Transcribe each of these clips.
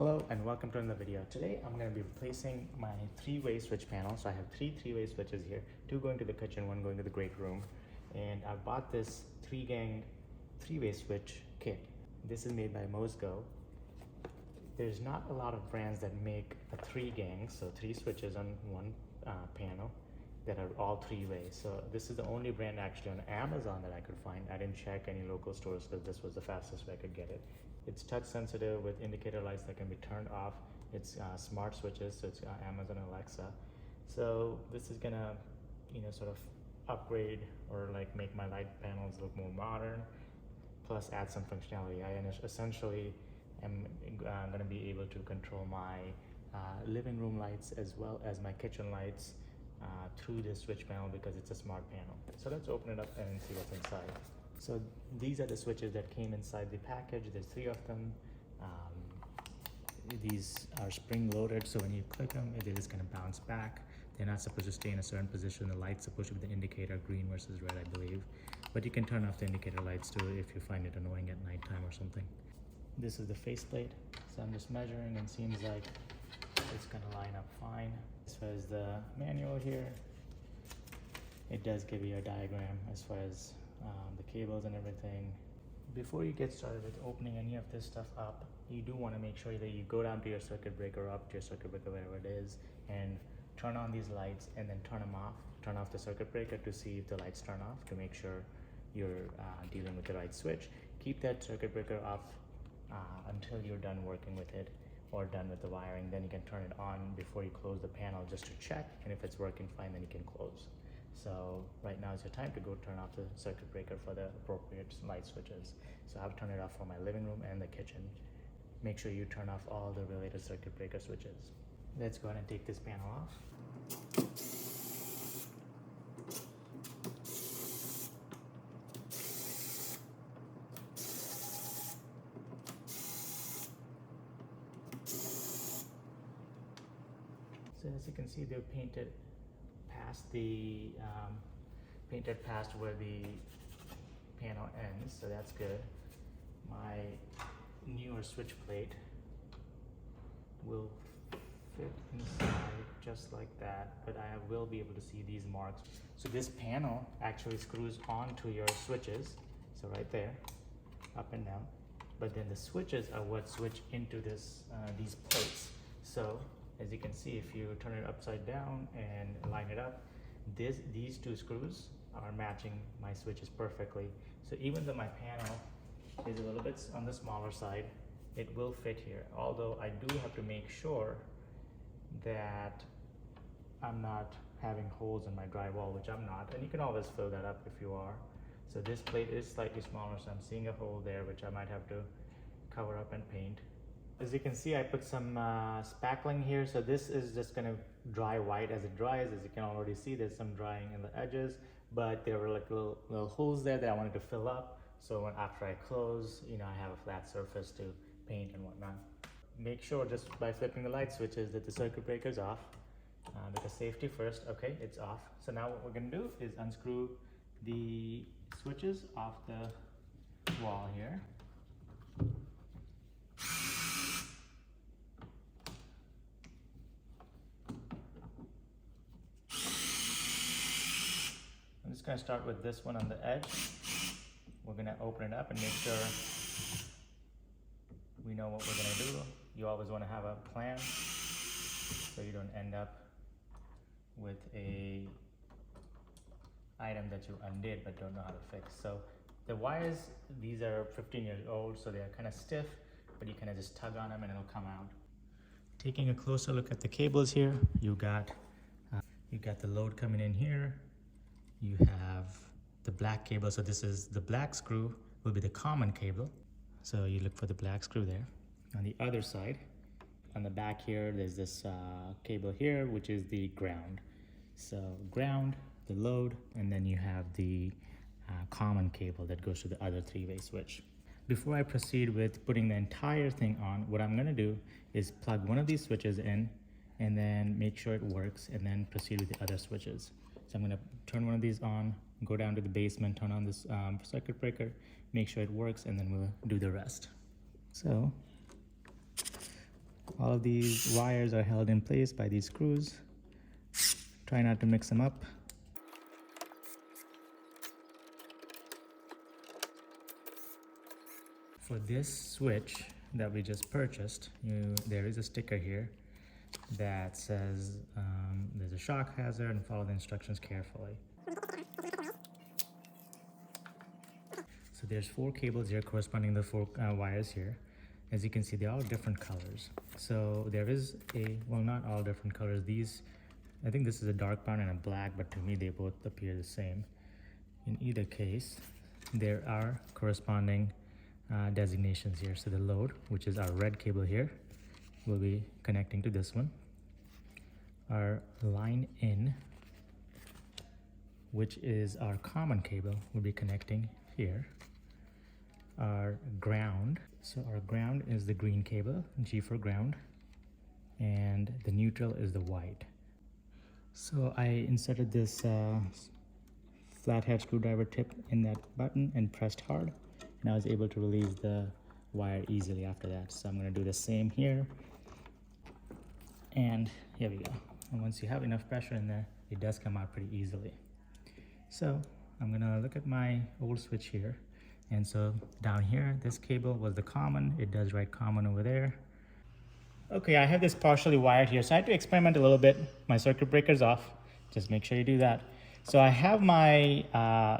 Hello and welcome to another video. Today I'm going to be replacing my three-way switch panel. So I have three-way switches here, two going to the kitchen, one going to the great room. And I bought this three-gang three-way switch kit. This is made by MoesGo. There's not a lot of brands that make a three-gang, so three switches on one panel that are all three-way. So this is the only brand actually on Amazon that I could find. I didn't check any local stores because this was the fastest way I could get it. It's touch sensitive with indicator lights that can be turned off. It's smart switches, so it's Amazon Alexa. So this is gonna, sort of upgrade or like make my light panels look more modern, plus add some functionality. I essentially am gonna be able to control my living room lights as well as my kitchen lights through this switch panel because it's a smart panel. So let's open it up and see what's inside. So these are the switches that came inside the package. There's three of them. These are spring loaded, so when you click them, it is going to bounce back. They're not supposed to stay in a certain position. The light's supposed to be the indicator, green versus red, I believe. But you can turn off the indicator lights too if you find it annoying at nighttime or something. This is the faceplate. So I'm just measuring and seems like it's going to line up fine. As far as the manual here, it does give you a diagram as far as the cables and everything. Before you get started with opening any of this stuff up, you do want to make sure that you go down to your circuit breaker, up to your circuit breaker, wherever it is, and turn on these lights and then turn them off. Turn off the circuit breaker to see if the lights turn off, to make sure you're dealing with the right switch. Keep that circuit breaker off until you're done working with it or done with the wiring. Then you can turn it on before you close the panel just to check, and if it's working fine, then you can close. So right now is your time to go turn off the circuit breaker for the appropriate light switches. So I've turned it off for my living room and the kitchen. Make sure you turn off all the related circuit breaker switches. Let's go ahead and take this panel off. So as you can see, they're painted past where the panel ends, so that's good. My newer switch plate will fit inside just like that, but I will be able to see these marks. So this panel actually screws onto your switches, so right there, up and down. But then the switches are what switch into this these plates. So as you can see, if you turn it upside down and line it up, these two screws are matching my switches perfectly. So even though my panel is a little bit on the smaller side, it will fit here. Although I do have to make sure that I'm not having holes in my drywall, which I'm not, and you can always fill that up if you are. So this plate is slightly smaller, so I'm seeing a hole there, which I might have to cover up and paint. As you can see, I put some spackling here. So this is just gonna dry white as it dries. As you can already see, there's some drying in the edges, but there were like little holes there that I wanted to fill up. So after I close, I have a flat surface to paint and whatnot. Make sure just by flipping the light switches that the circuit breaker is off, because safety first. Okay, it's off. So now what we're gonna do is unscrew the switches off the wall here. I'm just going to start with this one on the edge. We're going to open it up and make sure we know what we're going to do. You always want to have a plan so you don't end up with a item that you undid but don't know how to fix. So the wires, these are 15 years old, so they're kind of stiff, but you kind of just tug on them and it'll come out. Taking a closer look at the cables here, you got the load coming in here. You have the black cable, so this is the black screw will be the common cable. So you look for the black screw there. On the other side, on the back here, there's this cable here, which is the ground. So ground, the load, and then you have the common cable that goes to the other three-way switch. Before I proceed with putting the entire thing on, what I'm gonna do is plug one of these switches in and then make sure it works and then proceed with the other switches. So I'm gonna turn one of these on, go down to the basement, turn on this circuit breaker, make sure it works, and then we'll do the rest. So All of these wires are held in place by these screws. Try not to mix them up. For this switch that we just purchased, there is a sticker here that says there's a shock hazard and follow the instructions carefully. So there's 4 cables here corresponding to the 4 wires here. As you can see, they're all different colors. So there is well, not all different colors. I think this is a dark brown and a black, but to me they both appear the same. In either case, there are corresponding designations here. So the load, which is our red cable here, will be connecting to this one. Our line in, which is our common cable, will be connecting here. Our ground, so our ground is the green cable, G for ground, and the neutral is the white. So I inserted this flathead screwdriver tip in that button and pressed hard, and I was able to release the wire easily after that. So I'm going to do the same here, and here we go. And once you have enough pressure in there, it does come out pretty easily. So I'm going to look at my old switch here, and so down here, this cable was the common. It does write common over there. Okay, I have this partially wired here, so I had to experiment a little bit. My circuit breaker's off. Just make sure you do that. So I have my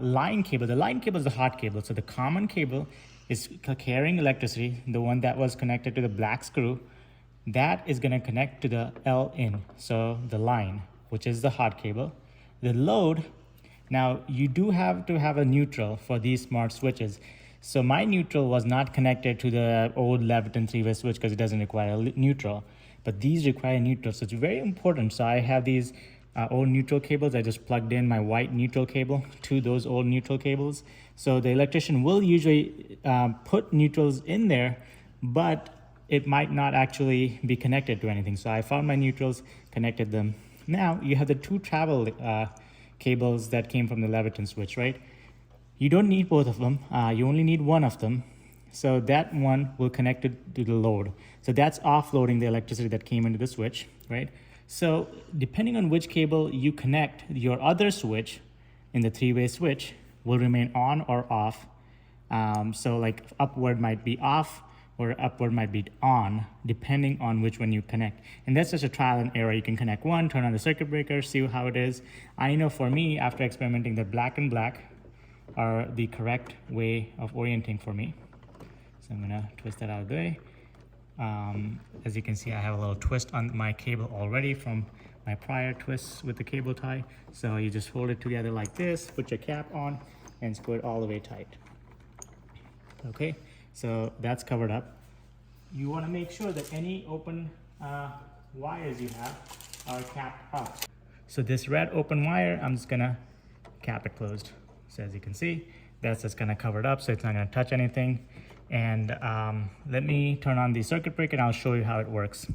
line cable. The line cable is the hot cable. So the common cable is carrying electricity, the one that was connected to the black screw. That is going to connect to the L in, so the line, which is the hot cable. The load, now you do have to have a neutral for these smart switches. So my neutral was not connected to the old Leviton 3-way switch because it doesn't require a neutral, but these require neutral, so it's very important. So I have these old neutral cables. I just plugged in my white neutral cable to those old neutral cables. So the electrician will usually put neutrals in there, but it might not actually be connected to anything. So I found my neutrals, connected them. Now you have the 2 travel cables that came from the Leviton switch, right? You don't need both of them. You only need one of them. So that one will connect it to the load. So that's offloading the electricity that came into the switch, right? So depending on which cable you connect, your other switch in the 3-way switch will remain on or off. So like upward might be off or upward might be on, depending on which one you connect. And that's just a trial and error. You can connect one, turn on the circuit breaker, see how it is. I know for me, after experimenting, the black and black are the correct way of orienting for me. So I'm gonna twist that out of the way. As you can see, I have a little twist on my cable already from my prior twists with the cable tie. So you just hold it together like this, put your cap on, and screw it all the way tight. Okay, so that's covered up. You wanna make sure that any open wires you have are capped up. So this red open wire, I'm just gonna cap it closed. So as you can see, that's just gonna cover it up, so it's not gonna touch anything. And let me turn on the circuit breaker and I'll show you how it works.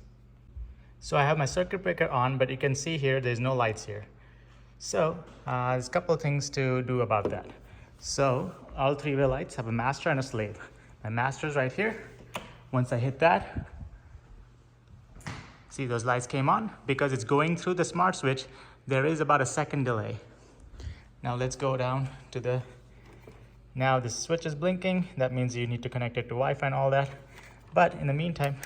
So I have my circuit breaker on, but you can see here, there's no lights here. So there's a couple of things to do about that. So all 3-way lights have a master and a slave. My master is right here. Once I hit that, see those lights came on. Because it's going through the smart switch, there is about a second delay. Now let's go down to the, now the switch is blinking. That means you need to connect it to Wi-Fi and all that. But in the meantime,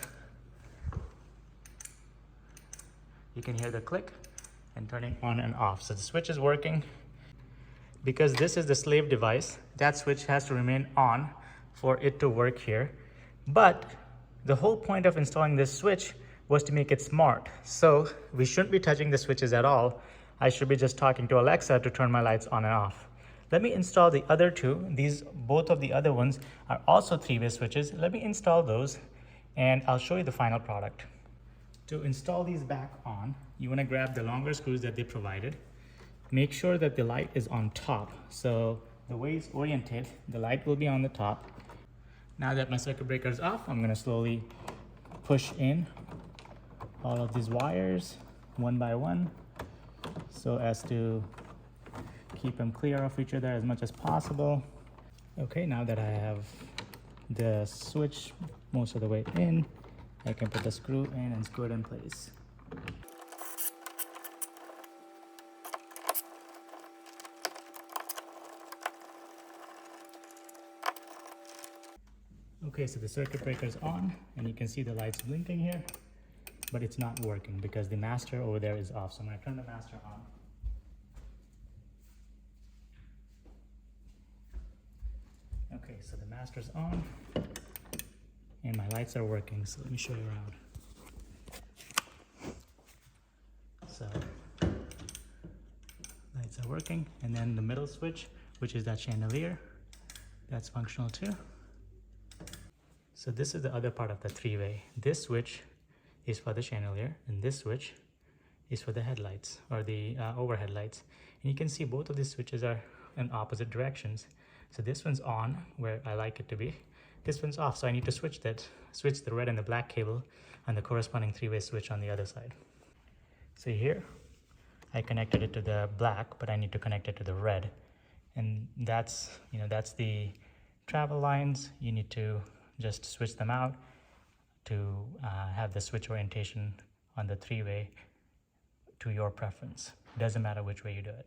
you can hear the click and turning on and off. So the switch is working. Because this is the slave device, that switch has to remain on for it to work here. But the whole point of installing this switch was to make it smart. So we shouldn't be touching the switches at all. I should be just talking to Alexa to turn my lights on and off. Let me install the other 2. Both of the other ones are also 3-way switches. Let me install those and I'll show you the final product. To install these back on, you want to grab the longer screws that they provided. Make sure that the light is on top. So the way it's oriented, the light will be on the top. Now that my circuit breaker is off, I'm going to slowly push in all of these wires one by one, so as to keep them clear of each other as much as possible. Okay, now that I have the switch most of the way in, I can put the screw in and screw it in place. Okay, so the circuit breaker is on and you can see the lights blinking here, but it's not working because the master over there is off. So I'm going to turn the master on. Okay, so the master's on and my lights are working. So let me show you around. So lights are working, and then the middle switch, which is that chandelier, that's functional too. So this is the other part of the three-way. This switch is for the chandelier, and this switch is for the headlights or the overhead lights. And you can see both of these switches are in opposite directions. So this one's on where I like it to be. This one's off, so I need to switch the red and the black cable and the corresponding three-way switch on the other side. So here, I connected it to the black, but I need to connect it to the red. And that's the travel lines. You need to just switch them out to have the switch orientation on the three-way to your preference. Doesn't matter which way you do it.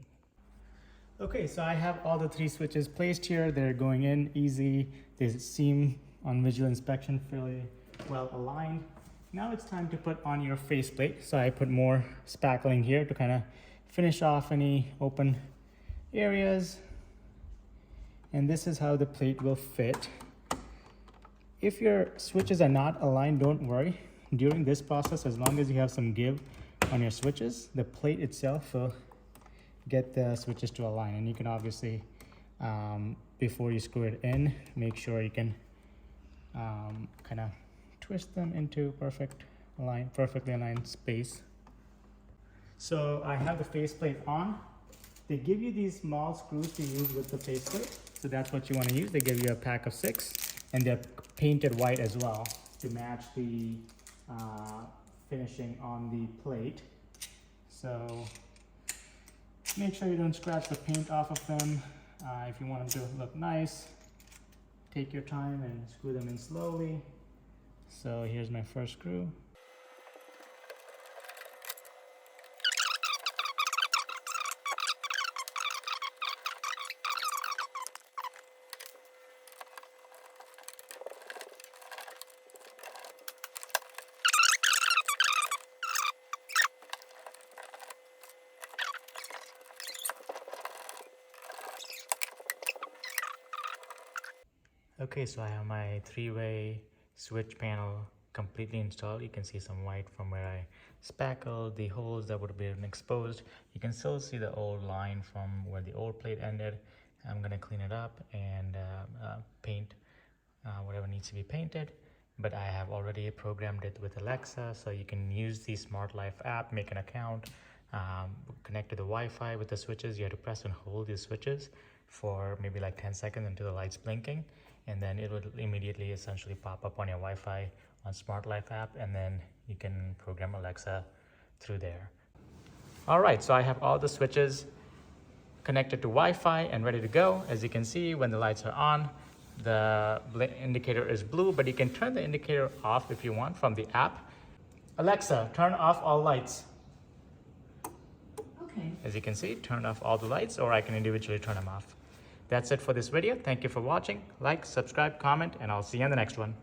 Okay, so I have all the three switches placed here. They're going in easy. They seem on visual inspection fairly well aligned. Now it's time to put on your faceplate. So I put more spackling here to kind of finish off any open areas. And this is how the plate will fit. If your switches are not aligned, don't worry. During this process, as long as you have some give on your switches, the plate itself will get the switches to align. And you can obviously, before you screw it in, make sure you can kind of twist them into perfectly aligned space. So I have the faceplate on. They give you these small screws to use with the faceplate. So that's what you want to use. They give you a pack of 6, and they're painted white as well to match the finishing on the plate. So make sure you don't scratch the paint off of them. If you want them to look nice, take your time and screw them in slowly. So here's my first screw. Okay, so I have my three-way switch panel completely installed. You can see some white from where I spackled the holes that would have been exposed. You can still see the old line from where the old plate ended. I'm gonna clean it up and paint whatever needs to be painted. But I have already programmed it with Alexa, so you can use the Smart Life app, make an account, connect to the Wi-Fi with the switches. You have to press and hold these switches for maybe like 10 seconds until the light's blinking, and then it will immediately essentially pop up on your Wi-Fi on Smart Life app, and then you can program Alexa through there. All right, so I have all the switches connected to Wi-Fi and ready to go. As you can see, when the lights are on, the indicator is blue, but you can turn the indicator off if you want from the app. Alexa, turn off all lights. Okay. As you can see, turn off all the lights, or I can individually turn them off. That's it for this video. Thank you for watching. Like, subscribe, comment, and I'll see you in the next one.